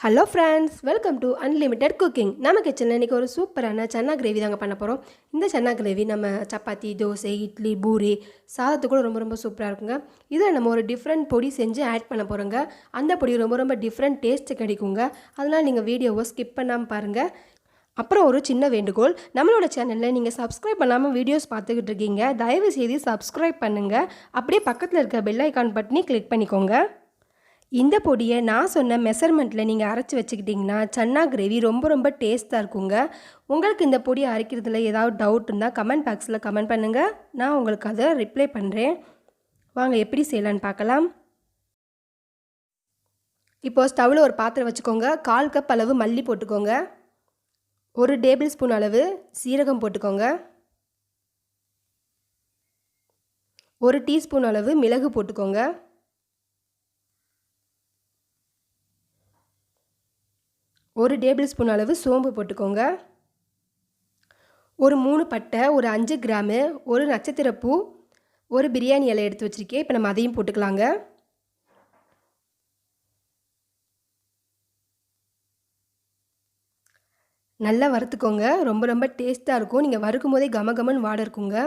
Hello friends, welcome to unlimited cooking. நம்ம கிச்சனில் இன்றைக்கி ஒரு சூப்பரான சன்னா கிரேவி தாங்க பண்ண போகிறோம். இந்த சன்னா கிரேவி நம்ம சப்பாத்தி, தோசை, இட்லி, பூரி, சாதத்துக்கு கூட ரொம்ப ரொம்ப சூப்பராக இருக்குங்க. இதில் நம்ம ஒரு டிஃப்ரெண்ட் பொடி செஞ்சு ஆட் பண்ண போகிறோங்க. அந்த பொடி ரொம்ப ரொம்ப டிஃப்ரெண்ட் டேஸ்ட்டு கிடைக்குங்க. அதனால் நீங்கள் வீடியோவை ஸ்கிப் பண்ணாமல் பாருங்கள். அப்புறம் ஒரு சின்ன வேண்டுகோள், நம்மளோட சேனலில் நீங்கள் சப்ஸ்கிரைப் பண்ணாமல் வீடியோஸ் பார்த்துக்கிட்டு இருக்கீங்க. தயவுசெய்து சப்ஸ்கிரைப் பண்ணுங்கள். அப்படியே பக்கத்தில் இருக்க பெல் ஐக்கான் பட்டனை கிளிக் பண்ணிக்கோங்க. இந்த பொடியை நான் சொன்ன மெஷர்மெண்ட்டில் நீங்கள் அரைச்சி வச்சுக்கிட்டிங்கன்னா சன்னா கிரேவி ரொம்ப ரொம்ப டேஸ்ட்டாக இருக்குங்க. உங்களுக்கு இந்த பொடியை அரைக்கிறதுல ஏதாவது டவுட் இருந்தால் கமெண்ட் பாக்ஸில் கமெண்ட் பண்ணுங்கள். நான் உங்களுக்கு அதை ரிப்ளை பண்ணுறேன். வாங்க எப்படி செய்யலான்னு பார்க்கலாம். இப்போது ஸ்டவ்வில் ஒரு பாத்திரம் வச்சுக்கோங்க. 1/4 கப் அளவு மல்லி போட்டுக்கோங்க. 1 டேபிள் ஸ்பூன் அளவு சீரகம் போட்டுக்கோங்க. 1 டீஸ்பூன் அளவு மிளகு போட்டுக்கோங்க. 1 டேபிள் ஸ்பூன் அளவு சோம்பு போட்டுக்கோங்க. ஒரு 3 பட்டை, ஒரு 5 கிராமு, ஒரு நட்சத்திரப்பூ, ஒரு பிரியாணி இலை எடுத்து வச்சுருக்கேன். இப்போ நம்ம அதையும் போட்டுக்கலாங்க. நல்லா வறுத்துக்கோங்க. ரொம்ப ரொம்ப டேஸ்ட்டாக இருக்கும். நீங்கள் வறுக்கும் போதே கமகமன்னு வாடை இருக்குங்க.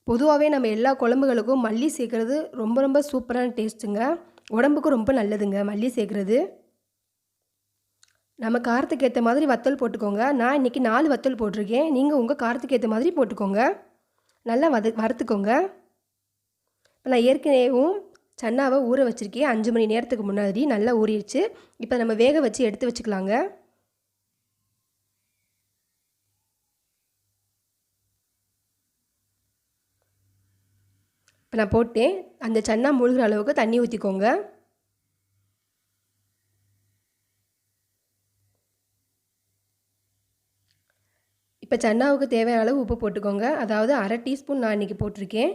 பொதுவாகவே நம்ம எல்லா குழம்புகளுக்கும் மல்லி சேர்க்குறது ரொம்ப ரொம்ப சூப்பரான டேஸ்ட்டுங்க. உடம்புக்கும் ரொம்ப நல்லதுங்க மல்லி சேர்க்குறது. நம்ம காரத்துக்கு ஏற்ற மாதிரி வத்தல் போட்டுக்கோங்க. நான் இன்றைக்கி 4 வத்தல் போட்டிருக்கேன். நீங்கள் உங்கள் காரத்துக்கு ஏற்ற மாதிரி போட்டுக்கோங்க. நல்லா வறுத்துக்கோங்க. இப்போ நான் ஏற்கனவேவும் சன்னாவை ஊற வச்சுருக்கேன். 5 மணி நேரத்துக்கு முன்னாடி நல்லா ஊறிடுச்சு. இப்போ நம்ம வேக வச்சு எடுத்து வச்சுக்கலாங்க. இப்போ நான் போட்டேன். அந்த சன்னா முழுகிற அளவுக்கு தண்ணி ஊற்றிக்கோங்க. இப்போ சன்னாவுக்கு தேவையான அளவு உப்பு போட்டுக்கோங்க. அதாவது 1/2 டீஸ்பூன் நான் இன்றைக்கி போட்டிருக்கேன்.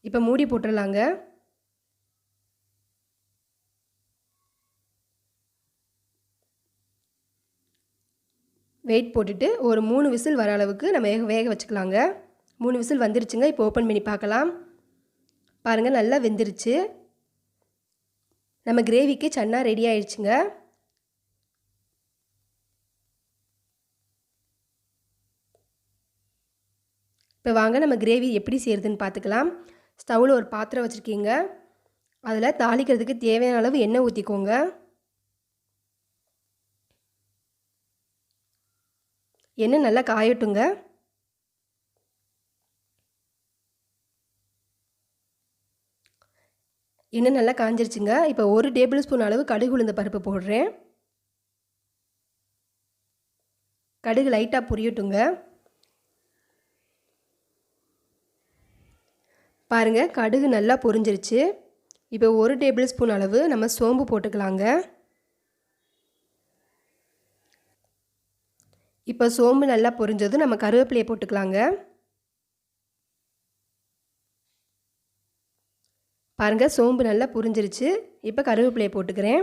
இப்போ மூடி போட்டுடலாங்க. வெயிட் போட்டுட்டு ஒரு 3 விசில் வர அளவுக்கு நம்ம வேக வச்சுக்கலாங்க. 3 விசில் வந்துருச்சுங்க. இப்போ ஓப்பன் பண்ணி பார்க்கலாம். பாருங்கள், நல்லா வெந்துருச்சு. நம்ம கிரேவிக்கு சன்னா ரெடி ஆயிடுச்சுங்க. இப்போ வாங்க நம்ம கிரேவி எப்படி செய்கிறதுன்னு பார்த்துக்கலாம். ஸ்டவ்வில் ஒரு பாத்திரம் வச்சுருக்கீங்க. அதில் தாளிக்கிறதுக்கு தேவையான அளவு எண்ணெய் ஊற்றிக்கோங்க. எண்ணெய் நல்லா காயட்டுங்க. எண்ணெய் நல்லா காஞ்சிருச்சுங்க. இப்போ 1 டேபிள் ஸ்பூன் அளவு கடுகு உளுந்த பருப்பு போடுறேன். கடுகு லைட்டாக பொரியட்டுங்க. பாருங்கள், கடுகு நல்லா பொரிஞ்சிருச்சு. இப்போ 1 டேபிள் ஸ்பூன் அளவு நம்ம சோம்பு போட்டுக்கலாங்க. இப்போ சோம்பு நல்லா பொரிஞ்சதும் நம்ம கருவேப்பிலையை போட்டுக்கலாங்க. பாருங்கள், சோம்பு நல்லா பொரிஞ்சிருச்சு. இப்போ கருவேப்பிலையை போட்டுக்கிறேன்.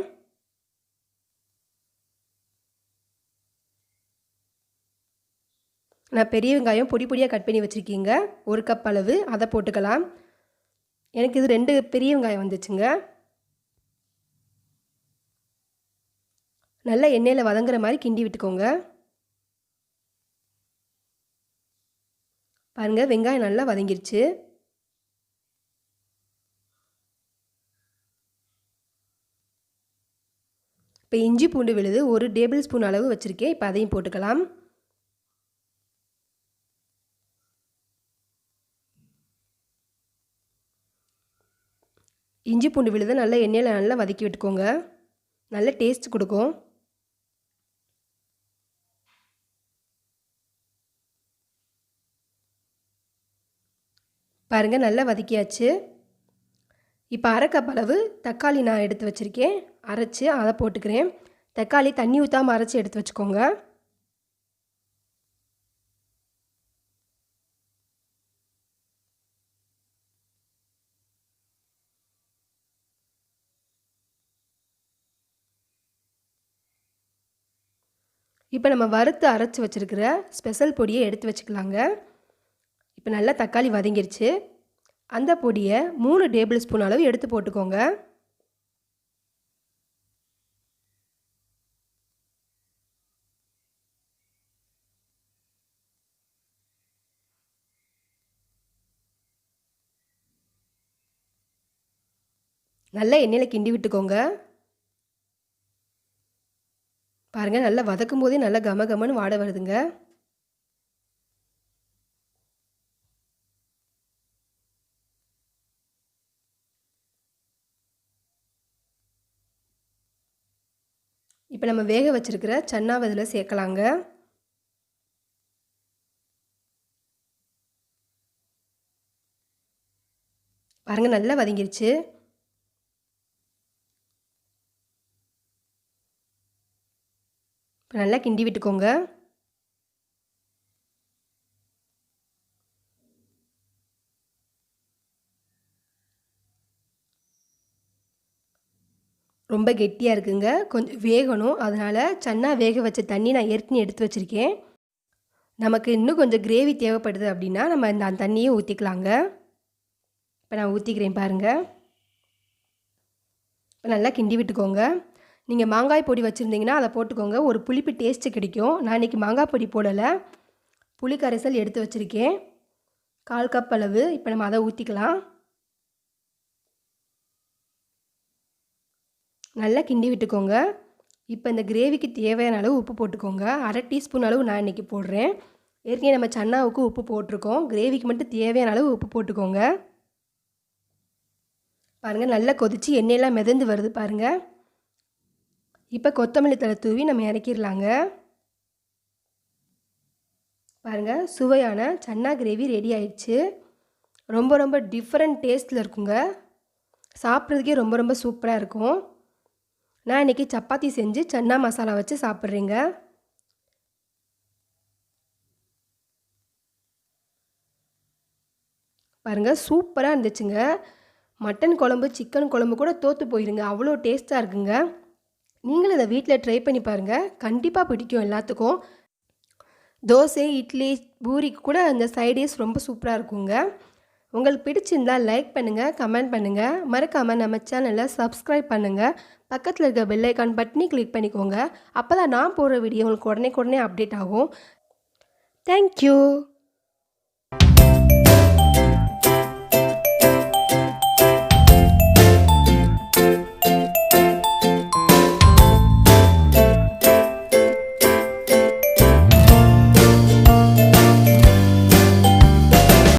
நான் பெரிய வெங்காயம் பொடி பொடியாக கட் பண்ணி வச்சுருக்கீங்க. 1 கப் அளவு அதை போட்டுக்கலாம். எனக்கு இது 2 பெரிய வெங்காயம் வந்துச்சுங்க. நல்லா எண்ணெயில் வதங்குற மாதிரி கிண்டி விட்டுக்கோங்க. பாருங்கள், வெங்காயம் நல்லா வதங்கிருச்சு. இப்போ இஞ்சி பூண்டு விழுது 1 டேபிள் ஸ்பூன் அளவு வச்சுருக்கேன். இப்போ அதையும் போட்டுக்கலாம். இஞ்சி பூண்டு விழுதை நல்லா எண்ணெயில் நல்லா வதக்கி விட்டுக்கோங்க. நல்ல டேஸ்ட் கொடுக்கும். பாருங்கள், நல்லா வதக்கியாச்சு. இப்போ 1/2 கப் அளவு தக்காளி நான் எடுத்து வச்சுருக்கேன். அரைச்சி அதை போட்டுக்கிறேன். தக்காளி தண்ணி ஊற்றாமல் அரைச்சி எடுத்து வச்சுக்கோங்க. இப்போ நம்ம வறுத்து அரைச்சி வச்சுருக்கிற ஸ்பெஷல் பொடியை எடுத்து வச்சுக்கலாங்க. இப்போ நல்லா தக்காளி வதங்கிருச்சு. அந்த பொடியை 3 டேபிள் ஸ்பூன் அளவு எடுத்து போட்டுக்கோங்க. நல்லா எண்ணெயில் கிண்டி விட்டுக்கோங்க. பாருங்கள், நல்லா வதக்கும் போதே நல்லா கமகமன்னு வாடை வருதுங்க. இப்போ நம்ம வேக வச்சுருக்கிற சன்னாவை இதில் சேர்க்கலாங்க. பாருங்கள், நல்லா வதங்கிருச்சு. இப்போ நல்லா கிண்டி விட்டுக்கோங்க. ரொம்ப கெட்டியாக இருக்குங்க, கொஞ்சம் வேகணும். அதனால் சன்னா வேக வச்ச தண்ணி நான் ஏற்கனவே எடுத்து வச்சுருக்கேன். நமக்கு இன்னும் கொஞ்சம் கிரேவி தேவைப்படுது அப்படின்னா நம்ம அந்த தண்ணியை ஊற்றிக்கலாங்க. இப்போ நான் ஊற்றிக்கிறேன் பாருங்கள். இப்போ நல்லா கிண்டி விட்டுக்கோங்க. நீங்கள் மாங்காய் பொடி வச்சுருந்தீங்கன்னா அதை போட்டுக்கோங்க, ஒரு புளிப்பு டேஸ்ட்டு கிடைக்கும். நான் இன்றைக்கி மாங்காய் பொடி போடலை, புளி கரைசல் எடுத்து வச்சுருக்கேன் 1/4 கப் அளவு. இப்போ நம்ம அதை ஊற்றிக்கலாம். நல்லா கிண்டி விட்டுக்கோங்க. இப்போ இந்த கிரேவிக்கு தேவையான அளவு உப்பு போட்டுக்கோங்க. 1/2 டீஸ்பூன் அளவு நான் இன்றைக்கி போடுறேன். ஏற்கனவே நம்ம சன்னாவுக்கு உப்பு போட்டிருக்கோம். கிரேவிக்கு மட்டும் தேவையான அளவு உப்பு போட்டுக்கோங்க. பாருங்கள், நல்லா கொதித்து எண்ணெயெல்லாம் மிதந்து வருது பாருங்கள். இப்போ கொத்தமல்லி தழை தூவி நம்ம இறக்கிடலாங்க. பாருங்கள், சுவையான சன்னா கிரேவி ரெடி ஆயிடுச்சு. ரொம்ப ரொம்ப டிஃப்ரெண்ட் டேஸ்ட்டில் இருக்குங்க. சாப்பிட்றதுக்கே ரொம்ப ரொம்ப சூப்பராக இருக்கும். நான் இன்றைக்கி சப்பாத்தி செஞ்சு சன்னா மசாலா வச்சு சாப்பிட்றேங்க. பாருங்கள், சூப்பராக இருந்துச்சுங்க. மட்டன் குழம்பு, சிக்கன் குழம்பு கூட தோற்று போயிருங்க, அவ்வளோ டேஸ்ட்டாக இருக்குங்க. நீங்களும் இதை வீட்டில் ட்ரை பண்ணி பாருங்கள், கண்டிப்பாக பிடிக்கும் எல்லாத்துக்கும். தோசை, இட்லி, பூரிக்கு கூட அந்த சைடிஷ் ரொம்ப சூப்பராக இருக்குங்க. உங்களுக்கு பிடிச்சிருந்தால் லைக் பண்ணுங்கள், கமெண்ட் பண்ணுங்கள். மறக்காமல் நம்ம சேனலை சப்ஸ்கிரைப் பண்ணுங்கள். பக்கத்தில் இருக்க பெல் ஐக்கான் பட்டனை கிளிக் பண்ணிக்கோங்க. அப்போ தான் நான் போடுற வீடியோ உங்களுக்கு உடனே அப்டேட் ஆகும். தேங்க்யூ.